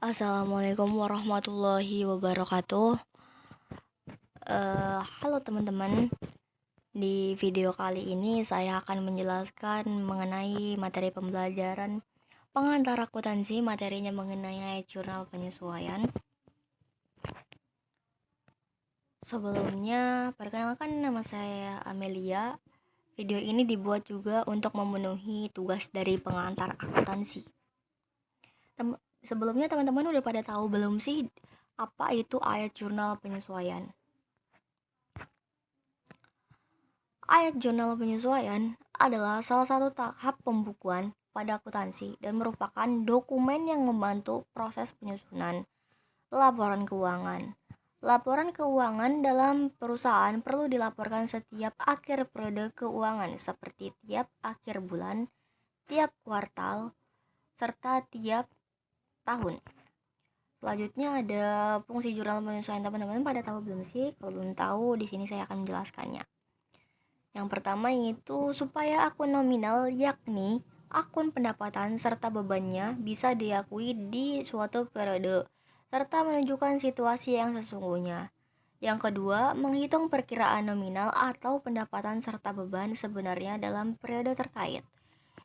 Assalamualaikum warahmatullahi wabarakatuh. Halo teman-teman. Di video kali ini saya akan menjelaskan mengenai materi pembelajaran pengantar akuntansi. Materinya mengenai jurnal penyesuaian. Sebelumnya, perkenalkan, nama saya Amelia. Video ini dibuat juga untuk memenuhi tugas dari pengantar akuntansi. Sebelumnya teman-teman udah pada tahu belum sih apa itu ayat jurnal penyesuaian? Ayat jurnal penyesuaian adalah salah satu tahap pembukuan pada akuntansi dan merupakan dokumen yang membantu proses penyusunan laporan keuangan. Laporan keuangan dalam perusahaan perlu dilaporkan setiap akhir periode keuangan seperti tiap akhir bulan, tiap kuartal, serta tiap tahun. Selanjutnya ada fungsi jurnal penyesuaian. Teman-teman pada tahu belum sih? Kalau belum tahu, di sini saya akan menjelaskannya. Yang pertama yaitu supaya akun nominal, yakni akun pendapatan serta bebannya bisa diakui di suatu periode serta menunjukkan situasi yang sesungguhnya. Yang kedua, menghitung perkiraan nominal atau pendapatan serta beban sebenarnya dalam periode terkait.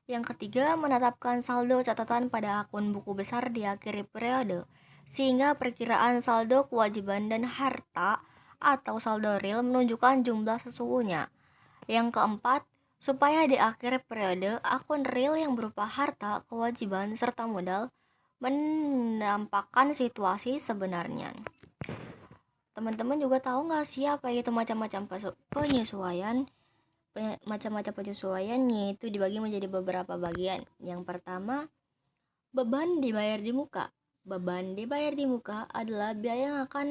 Yang ketiga, menetapkan saldo catatan pada akun buku besar di akhir periode, sehingga perkiraan saldo kewajiban dan harta atau saldo real menunjukkan jumlah sesungguhnya. Yang keempat, supaya di akhir periode akun real yang berupa harta, kewajiban, serta modal menampakkan situasi sebenarnya. Teman-teman juga tahu nggak sih apa itu macam-macam penyesuaian? Macam-macam penyesuaian yaitu dibagi menjadi beberapa bagian. Yang pertama, beban dibayar di muka. Beban dibayar di muka adalah biaya yang akan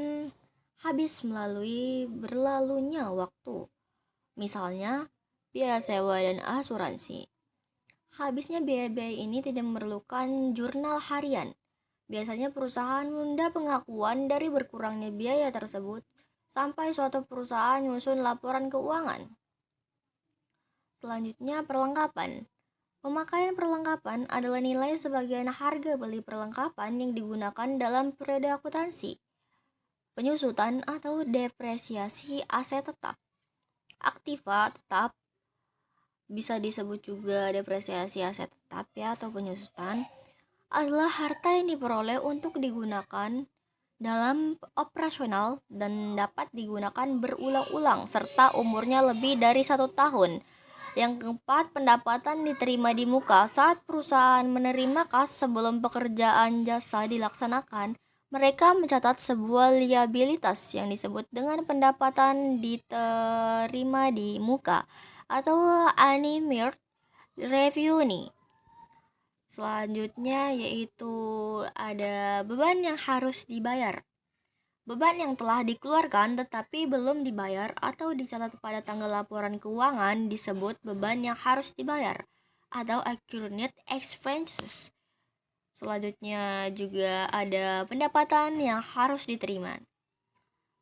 habis melalui berlalunya waktu. Misalnya, biaya sewa dan asuransi. Habisnya biaya-biaya ini tidak memerlukan jurnal harian. Biasanya perusahaan menunda pengakuan dari berkurangnya biaya tersebut sampai suatu perusahaan menyusun laporan keuangan. Selanjutnya, perlengkapan. Pemakaian perlengkapan adalah nilai sebagian harga beli perlengkapan yang digunakan dalam periode akuntansi. Penyusutan atau depresiasi aset tetap. Aktiva tetap bisa disebut juga depresiasi aset tetap ya, atau penyusutan adalah harta yang diperoleh untuk digunakan dalam operasional dan dapat digunakan berulang-ulang serta umurnya lebih dari 1 tahun. Yang keempat, pendapatan diterima di muka. Saat perusahaan menerima kas sebelum pekerjaan jasa dilaksanakan, mereka mencatat sebuah liabilitas yang disebut dengan pendapatan diterima di muka atau unearned revenue. Selanjutnya yaitu ada beban yang harus dibayar. Beban yang telah dikeluarkan tetapi belum dibayar atau dicatat pada tanggal laporan keuangan disebut beban yang harus dibayar atau accrued expenses. Selanjutnya juga ada pendapatan yang harus diterima.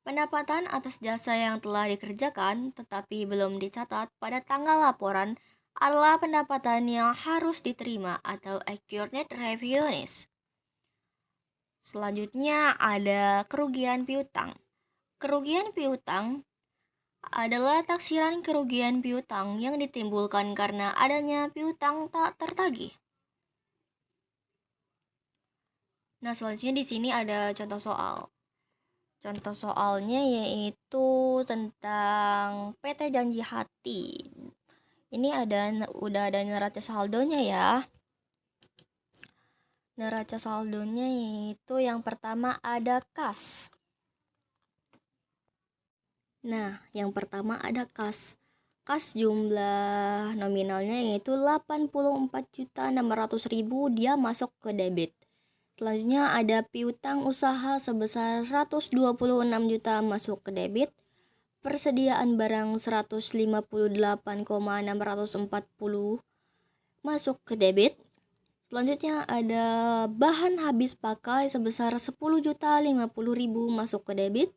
Pendapatan atas jasa yang telah dikerjakan tetapi belum dicatat pada tanggal laporan adalah pendapatan yang harus diterima atau accrued revenues. Selanjutnya ada kerugian piutang. Kerugian piutang adalah taksiran kerugian piutang yang ditimbulkan karena adanya piutang tak tertagih. Nah, selanjutnya di sini ada contoh soal. Contoh soalnya yaitu tentang PT Janji Hati. Ini udah ada neraca saldonya ya. Neraca saldonya yaitu yang pertama ada kas. Nah, yang pertama ada kas. Kas jumlah nominalnya yaitu 84.600.000, dia masuk ke debit. Selanjutnya ada piutang usaha sebesar 126 juta masuk ke debit. Persediaan barang 158,640 masuk ke debit. Selanjutnya ada bahan habis pakai sebesar 10.050.000 masuk ke debit.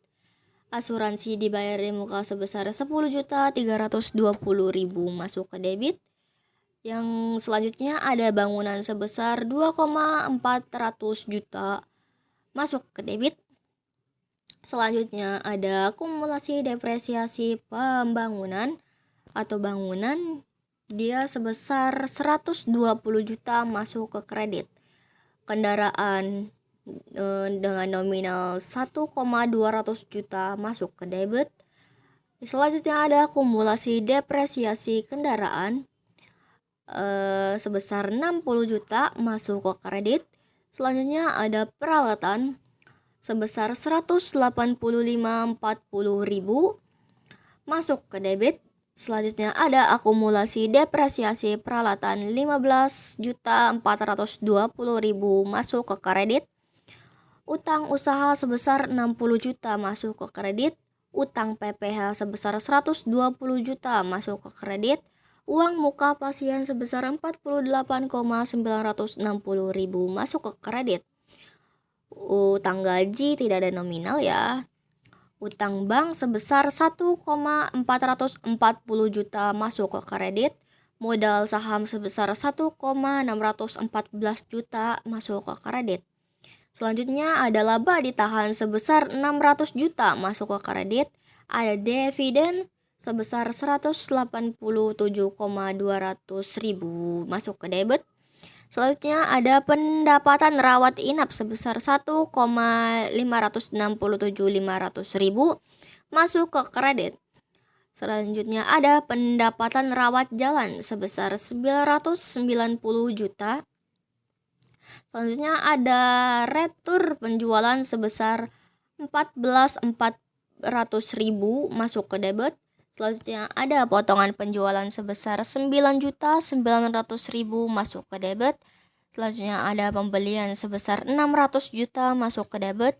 Asuransi dibayar di muka sebesar 10.320.000 masuk ke debit. Yang selanjutnya ada bangunan sebesar 2,400 juta masuk ke debit. Selanjutnya ada akumulasi depresiasi pembangunan atau bangunan, dia sebesar 120 juta masuk ke kredit. Kendaraan dengan nominal 1,200 juta masuk ke debit. Selanjutnya ada akumulasi depresiasi kendaraan sebesar 60 juta masuk ke kredit. Selanjutnya ada peralatan sebesar 185,40 ribu masuk ke debit. Selanjutnya ada akumulasi depresiasi peralatan 15.420.000 masuk ke kredit. Utang usaha sebesar 60 juta masuk ke kredit. Utang PPh sebesar 120 juta masuk ke kredit. Uang muka pasien sebesar 48,960.000 masuk ke kredit. Utang gaji tidak ada nominal ya. Utang bank sebesar 1,440 juta masuk ke kredit. Modal saham sebesar 1,614 juta masuk ke kredit. Selanjutnya ada laba ditahan sebesar 600 juta masuk ke kredit. Ada dividen sebesar 187,200.000 masuk ke debit. Selanjutnya ada pendapatan rawat inap sebesar 1,567.500.000 masuk ke kredit. Selanjutnya ada pendapatan rawat jalan sebesar 990 juta. Selanjutnya ada retur penjualan sebesar 14.400.000 masuk ke debit. Selanjutnya ada potongan penjualan sebesar 9.900.000 masuk ke debit. Selanjutnya ada pembelian sebesar 600 juta masuk ke debit.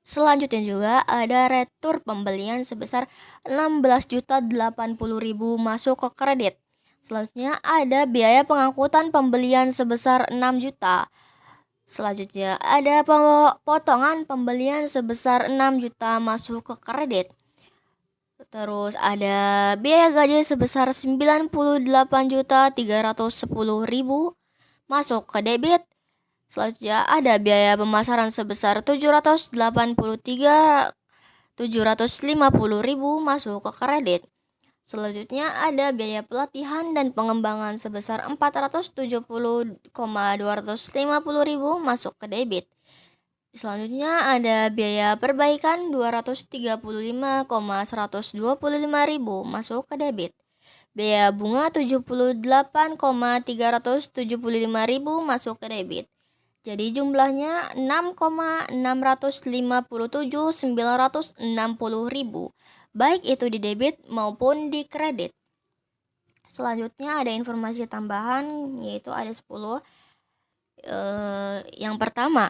Selanjutnya juga ada retur pembelian sebesar 16.080.000 masuk ke kredit. Selanjutnya ada biaya pengangkutan pembelian sebesar 6 juta. Selanjutnya ada potongan pembelian sebesar 6 juta masuk ke kredit. Terus ada biaya gaji sebesar 98.310.000 masuk ke debit. Selanjutnya ada biaya pemasaran sebesar 783.750.000 masuk ke kredit. Selanjutnya ada biaya pelatihan dan pengembangan sebesar 470,250.000 masuk ke debit. Selanjutnya ada biaya perbaikan 235,125.000 masuk ke debit. Biaya bunga 78,375.000 masuk ke debit. Jadi jumlahnya 6,657.960.000. Baik itu di debit maupun di kredit. Selanjutnya ada informasi tambahan, yaitu ada 10. Yang pertama,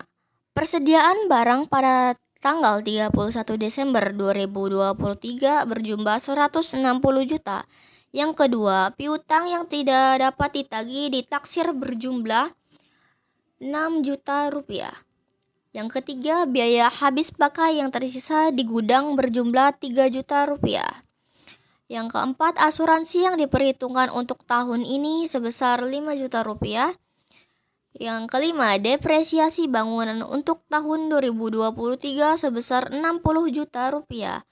persediaan barang pada tanggal 31 Desember 2023 berjumlah 160 juta. Yang kedua, piutang yang tidak dapat ditagih ditaksir berjumlah 6 juta rupiah. Yang ketiga, biaya habis pakai yang tersisa di gudang berjumlah 3 juta rupiah. Yang keempat, asuransi yang diperhitungkan untuk tahun ini sebesar 5 juta rupiah. Yang kelima, depresiasi bangunan untuk tahun 2023 sebesar 60 juta rupiah.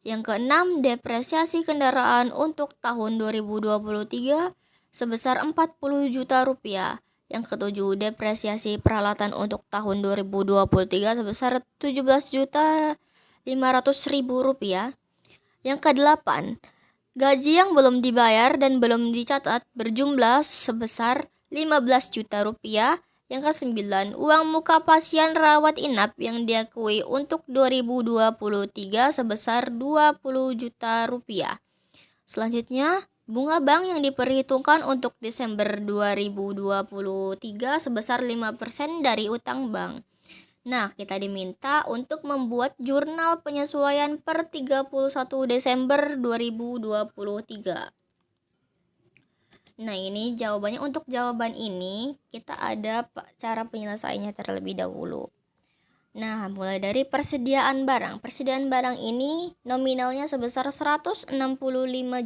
Yang keenam, depresiasi kendaraan untuk tahun 2023 sebesar 40 juta rupiah. Yang ketujuh, depresiasi peralatan untuk tahun 2023 sebesar 17.500.000 rupiah. Yang kedelapan, gaji yang belum dibayar dan belum dicatat berjumlah sebesar 15 juta rupiah. Yang kesembilan, uang muka pasien rawat inap yang diakui untuk 2023 sebesar 20 juta rupiah. Selanjutnya, bunga bank yang diperhitungkan untuk Desember 2023 sebesar 5% dari utang bank. Nah, kita diminta untuk membuat jurnal penyesuaian per 31 Desember 2023. Nah, ini jawabannya. Untuk jawaban ini, kita ada cara penyelesaiannya terlebih dahulu. Nah, mulai dari persediaan barang. Persediaan barang ini nominalnya sebesar 165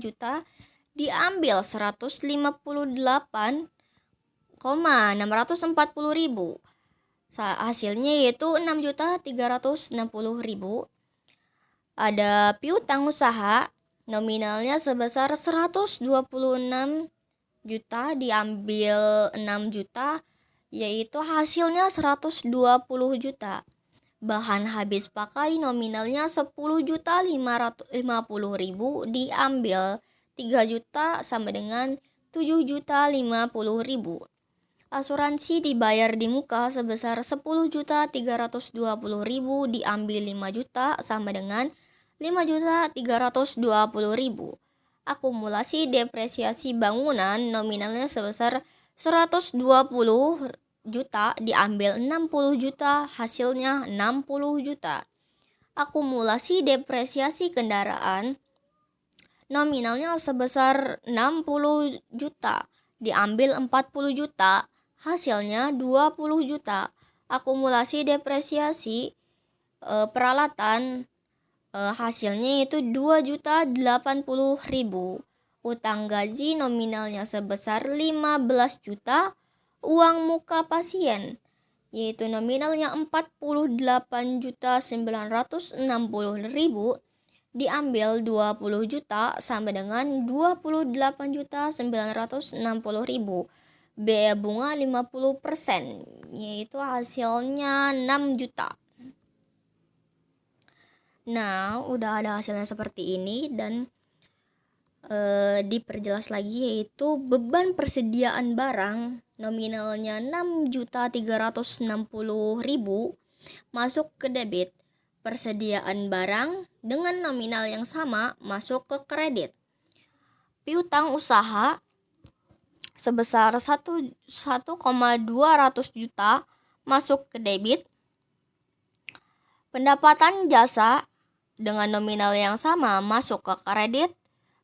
juta, diambil 158,640.000. Hasilnya yaitu 6.360.000. Ada piutang usaha nominalnya sebesar 126 juta, diambil 6 juta, yaitu hasilnya 120 juta. Bahan habis pakai nominalnya 10.550.000, diambil 3 juta sama dengan 7.050.000. Asuransi dibayar di muka sebesar 10.320.000, diambil 5 juta sama dengan 5.320.000. Akumulasi depresiasi bangunan nominalnya sebesar 120 juta, diambil 60 juta, hasilnya 60 juta. Akumulasi depresiasi kendaraan nominalnya sebesar 60 juta, diambil 40 juta, hasilnya 20 juta. Akumulasi depresiasi peralatan hasilnya itu 2.080.000. Utang gaji nominalnya sebesar 15 juta. Uang muka pasien yaitu nominalnya 48.960.000, diambil 20 juta sama dengan 28.960.000. Biaya bunga 50%, yaitu hasilnya 6 juta. Nah, udah ada hasilnya seperti ini dan diperjelas lagi, yaitu beban persediaan barang nominalnya 6.360.000 masuk ke debit. Persediaan barang dengan nominal yang sama masuk ke kredit. Piutang usaha sebesar 1,200 juta masuk ke debit. Pendapatan jasa dengan nominal yang sama masuk ke kredit.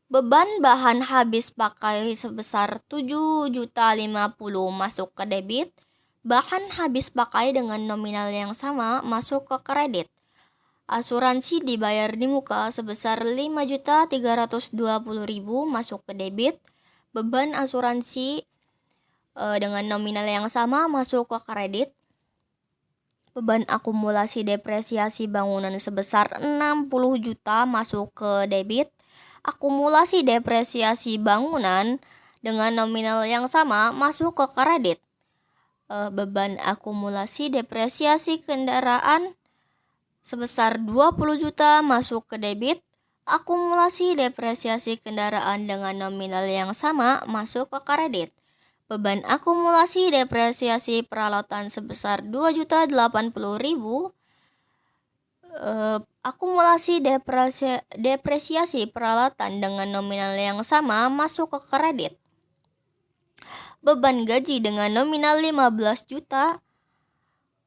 Beban bahan habis pakai sebesar 7.050.000 masuk ke debit. Bahan habis pakai dengan nominal yang sama masuk ke kredit. Asuransi dibayar di muka sebesar 5.320.000 masuk ke debit. Beban asuransi dengan nominal yang sama masuk ke kredit. Beban akumulasi depresiasi bangunan sebesar 60 juta masuk ke debit. Akumulasi depresiasi bangunan dengan nominal yang sama masuk ke kredit. Beban akumulasi depresiasi kendaraan sebesar 20 juta masuk ke debit. Akumulasi depresiasi kendaraan dengan nominal yang sama masuk ke kredit. Beban akumulasi depresiasi peralatan sebesar 2.080.000. Akumulasi depresiasi peralatan dengan nominal yang sama masuk ke kredit. Beban gaji dengan nominal 15 juta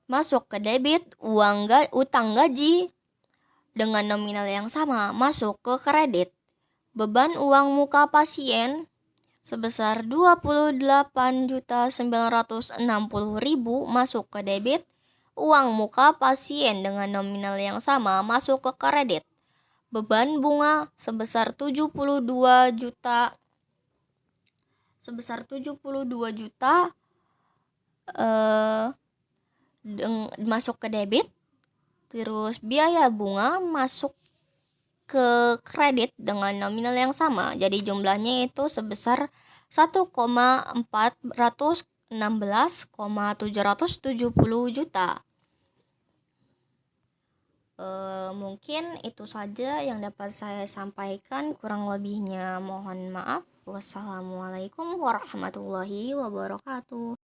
masuk ke debit. Utang gaji dengan nominal yang sama masuk ke kredit. Beban uang muka pasien sebesar 28.960.000 masuk ke debit. Uang muka pasien dengan nominal yang sama masuk ke kredit. Beban bunga sebesar 72 juta masuk ke debit. Terus biaya bunga masuk ke kredit dengan nominal yang sama. Jadi jumlahnya itu sebesar 1,416,770 juta. Mungkin itu saja yang dapat saya sampaikan. Kurang lebihnya mohon maaf. Wassalamualaikum warahmatullahi wabarakatuh.